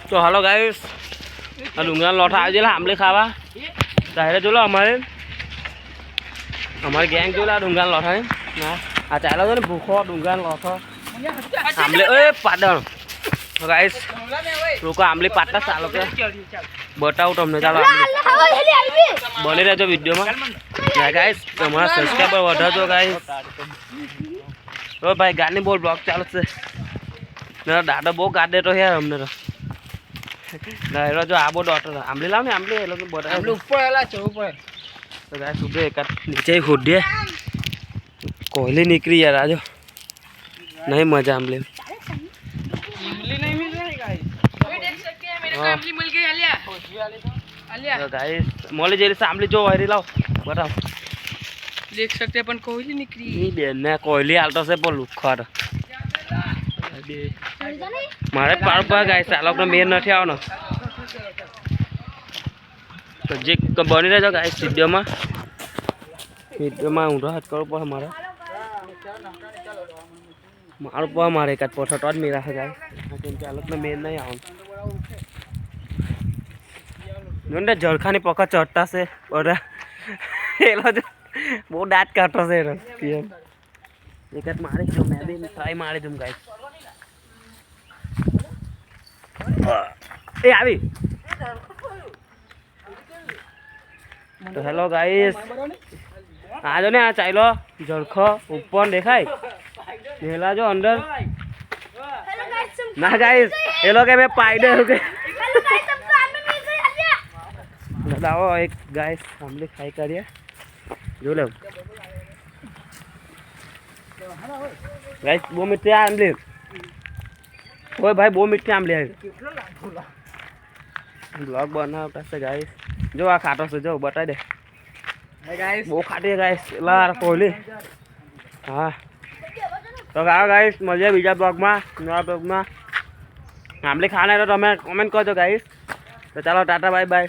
તો હાલો ગાઈસ આ ડુંગરા લોઠા આવી ગયેલા આંબલી ખાવા ત્યારે જોલો અમારી ગેંગ જોલા ડુંગરા લોઠા ના આ ચાલો છે ને ભૂખો ડુંગરા લોઠો આંબલી એ પાડણ ગાઈસ લોકો આંબલી પાડતા ચાલો કે બતાવું તમને ચાલો બની રહેજો વિડીયોમાં ગાઈસ તમારા સબસ્ક્રાઈબર વધારજો ગાઈસ તો ભાઈ ગાની બોલ બ્લોગ ચાલુ છે દાદા બહુ ગાડે તો યાર અમને તો ના જો આ બહુ ડોટર આંબલી લાવ ને આંબલી એ લોકો આંબલી ઉપર એલા છે ઉપર તો ગાઈસ ઉભે એકાદ નીચે ખોડીએ કોહલી નીકળી યાર આજો નહીં મજા આંબલી नहीं मिल रही गाइस कोई देख सकते हैं मेरे को आंबली मिल गई आलिया तो गाइस मोले जेल से आंबली जो वायरी लाओ बताओ देख सकते हैं अपन कोहली निकली नहीं बेन ने कोहली आलतो से पर लुखर मारे पार पर गाइस चालो ने मेन નથી આવનો તો જે બની રહેજો ગાइस વિડિયોમાં હું રાહત કરું પર મારે મારું પર મારે એકાદ પોઠો તો જ મેરા છે ગાइस કેમ કે આલોકને મેન નહીં આવવાનું જોને જળખાની પકડ ચડતા છે ઓરા એલો બહુ દાંત કાઢતો છે પીએમ એકાદ મારી જો મે બી ટ્રાય મારી દઉં ગાइस એ આવી તો હેલો ગાइस આ જો ને આ ચાઈલો જળખો ઉપર દેખાય નેલા જો અંદર ના गाइस એ લોકો મે પાઈ દે કે હેલો गाइस सब सामने मिल गई आलिया दाओ एक गाइस आंबली खाई करिए जो ले गाइस वो मीठी आंबली ओए भाई वो मीठी आंबली है ब्लॉग बनावता से गाइस जो आ खाटो से जो बता दे गाइस वो खाटी है गाइस लार कोहली हां तो गाइस मजे बीजा ब्लॉग में नया ब्लॉग में आंबली खाना है तो તમે कमेंट कर दो गाइस तो चलो टाटा बाय बाय